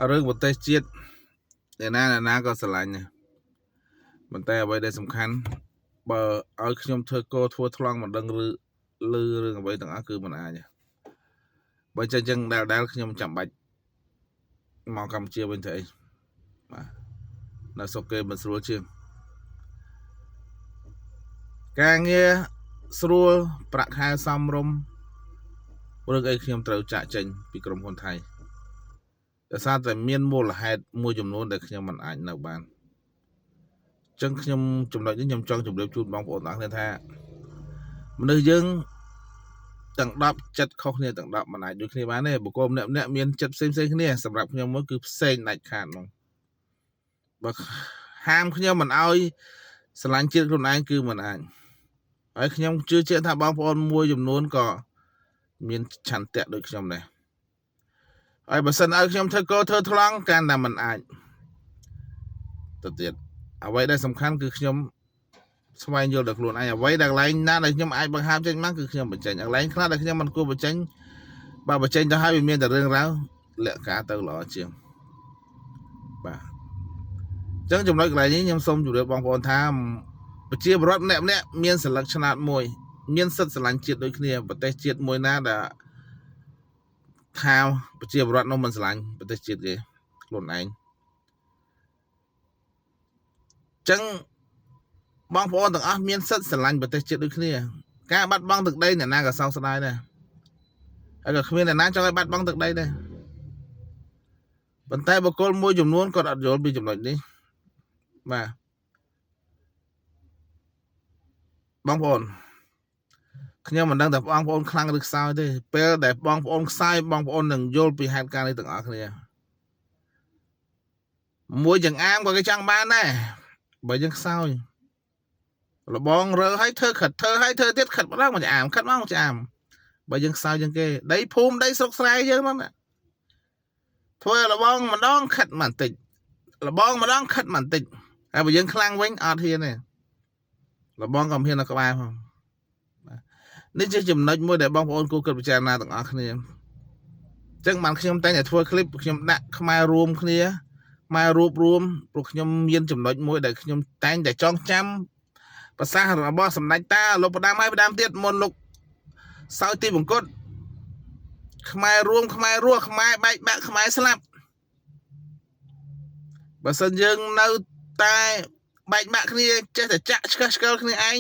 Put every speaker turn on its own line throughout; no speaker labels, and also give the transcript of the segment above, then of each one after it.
រឿងប្រទេសជាតិណាក៏ស្រឡាញ់ដែរប៉ុន្តែអ្វីដែលសំខាន់បើឲ្យខ្ញុំធ្វើកោធ្វើថ្លង់មិនដឹងឬរឿងអ្វីទាំងអស់គឺមិនអាចបើចឹងដែលខ្ញុំចាំបាច់មកកម្ពុជាវិញទៅអីបាទនៅស្រុកគេមិនស្រួលជាងការងារស្រួលប្រាក់ខែសមរម្យរឿងអីខ្ញុំត្រូវចាក់ចេញពីក្រុមហ៊ុនថៃដោយសារតែមានមូលហេតុមួយចំនួនដែលខ្ញុំមិនអាចនៅបានចឹងខ្ញុំចំណុចនេះខ្ញុំចង់ជម្រាបជូនបងប្អូនទាំងអស់គ្នាថាមនុស្សយើងទាំង10ចិត្តខុសគ្នាទាំង10មិនអាចដូចគ្នាបានទេបុគ្គលម្នាក់មានចិត្តផ្សេងគ្នាសម្រាប់ខ្ញុំមកគឺផ្សេងដាច់ខាតហ្មងបើហាមខ្ញុំមិនអោយស្រឡាញ់ជាតិខ្លួនឯងគឺមិនអាចហើយខ្ញុំជឿជាក់ថាបងប្អូនមួយចំនួនក៏មានឆន្ទៈដូចខ្ញុំដែរហើយបើសិនឲ្យខ្ញុំធ្វើកោធ្វើថ្លង់កាន់តែមិនអាចទៅទៀតអ្វីដែលសំខាន់គឺខ្ញុំស្វែងយល់ដល់ខ្លួនឯងអ្វីដែលកន្លែងណាដែលខ្ញុំអាចបង្ហើបចេញមកគឺខ្ញុំបញ្ចេញកន្លែងខ្លះដែលខ្ញុំមិនគួរបញ្ចេញបើបញ្ចេញទៅហើយវាមានតែរឿងរ៉ាវលក្ខការទៅល្អជាងបាទអញ្ចឹងចំណុចកន្លែងនេះខ្ញុំសូមជម្រាបបងប្អូនថាប្រជាពលរដ្ឋម្នាក់មានសិលឹកឆ្នោតមួយមានសិទ្ធិស្រឡាញ់ជាតិដូចគ្នាប្រទេសជាតិមួយណាដែលថាប្រជាពលរដ្ឋនោះមិនស្រឡាញ់ប្រទេសជាតិគេខ្លួនឯងចឹងបងប្អូនទាំងអស់មានសិទ្ធិស្រឡាញ់ប្រទេសជាតិដូចគ្នាការបាត់បង់ទឹកដីអ្នកណាក៏សោកស្ដាយដែរហើយក៏គ្មានអ្នកណាចង់ឲ្យបាត់បង់ទឹកដីដែរប៉ុន្តែបុគ្គលមួយចំនួនគាត់អត់យល់ពីចំណុចនេះបាទបងប្អូនខ្ញុំមិនដឹងថាបងប្អូនខ្លាំងឬខ្សោយទេពេលដែលបងប្អូនខ្សោយបងប្អូននឹងយល់ពីហេតុការណ៍នេះទាំងអស់គ្នាមួយចង្អាមក៏គេចង់បានដែរបើយើងខ្សោយលបងរើឲ្យធ្វើខិតធ្វើឲ្យធ្វើទៀតខិតម្ដងមួយអាមខិតមកមួយអាមបើយើងខ្សោយជាងគេដីភូមិដីស្រុកស្រែយើងហ្នឹងធ្វើលបងម្ដងខិតបន្តិចលបងម្ដងខិតបន្តិចហើយបើយើងខ្លាំងវិញអត់ហ៊ានទេលបងក៏ហ៊ាននៅក្បែរផងនេះជាចំណុចមួយដែលបងប្អូនគួរគិតពិចារណាទាំងអស់គ្នាអញ្ចឹងបានខ្ញុំតែងតែធ្វើคลิปខ្ញុំដាក់ខ្មែររួមគ្នាខ្មែររួបរួមព្រោះខ្ញុំមានចំណុចមួយដែលខ្ញុំតែងតែចងចាំប្រសាសន៍របស់សម្ដេចតាលោកផ្ដាំហើយផ្ដាំទៀតមុនលោកសោយទីបង្គត់ខ្មែររួមខ្មែររស់ខ្មែរបែកបាក់ខ្មែរស្លាប់បើសិនយើងនៅតែបែកបាក់គ្នាចេះតែចាក់ឆ្កឹះឆ្កល់គ្នាឯង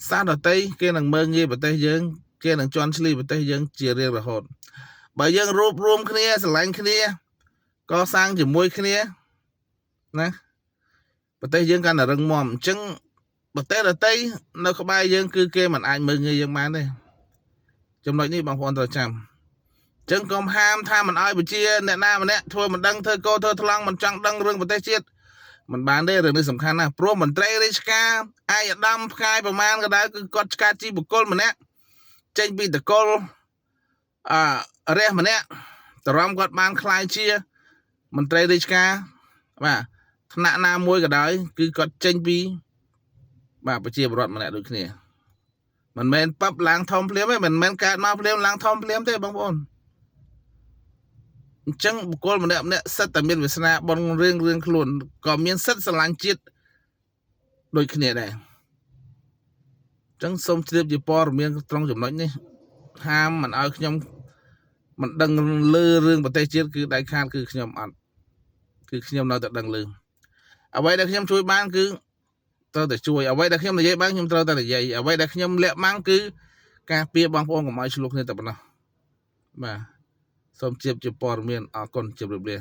សាសដតីគេនឹងមើងងាយប្រទេសយើងគេនឹងជន់ឈ្លីប្រទេសយើងជារៀងរហូតបើយើងរួបរวมគ្នាស្រឡាញ់គ្នាកសាងជាមួយគ្នាណាប្រទេសយើងកាន់តែរឹងមាំអញ្ចឹងប្រទេសដទៃនៅក្បែរយើងគឺគេមិនអាចមើងងាយយើងបានទេចំណុចនេះបងប្អូនត្រូវចាំអញ្ចឹងកុំហាមថាមិនឲ្យប្រជាអ្នកណាម្នាក់ធ្វើមិនដឹងធ្វើកោធ្វើថ្លង់មិនចង់ដឹងរឿងប្រទេសជាតិមិនបានទេរឿងនេះសំខាន់ណាស់ព្រោះមន្ត្រីរាជការអាយដាមផ្កាយប្រមាណក៏ដែរគឺគាត់ឆ្កាជីបុគ្គលម្នាក់ចេញពីតកុលរះម្នាក់តរំគាត់បានខ្លាយជាមន្ត្រីរាជការបាទថ្នាក់ណាមួយក៏ដោយគឺគាត់ចេញពីបាទប្រជាពលរដ្ឋម្នាក់ដូចគ្នាមិនមែនប៉ັບឡើងធំភ្លាមទេមិនមែនកើតមកភ្លាមឡើងធំភ្លាមទេបងប្អូនអញ្ចឹងបុគ្គលម្នាក់សិតតែមានវាសនាបនរឿងខ្លួនក៏មានសិទ្ធិស្រឡាញ់ជាតិដូចគ្នាដែរអញ្ចឹងសូមជ្រាបជាព័ត៌មានត្រង់ចំណុចនេះហាមមិនឲ្យខ្ញុំមិនដឹងលើរឿងប្រទេសជាតិគឺដាច់ខាតគឺខ្ញុំអត់គឺខ្ញុំនៅតែដឹងលើអ្វីដែលខ្ញុំជួយបានគឺត្រូវតែជួយអ្វីដែលខ្ញុំនិយាយបានខ្ញុំត្រូវតែនិយាយអ្វីដែលខ្ញុំលាក់បាំងគឺការពារបងប្អូនកុំឲ្យឆ្លោះគ្នាតែប៉ុណ្ណោះបាទសូមជម្រាបជាព័ត៌មានអរគុណជម្រាបលា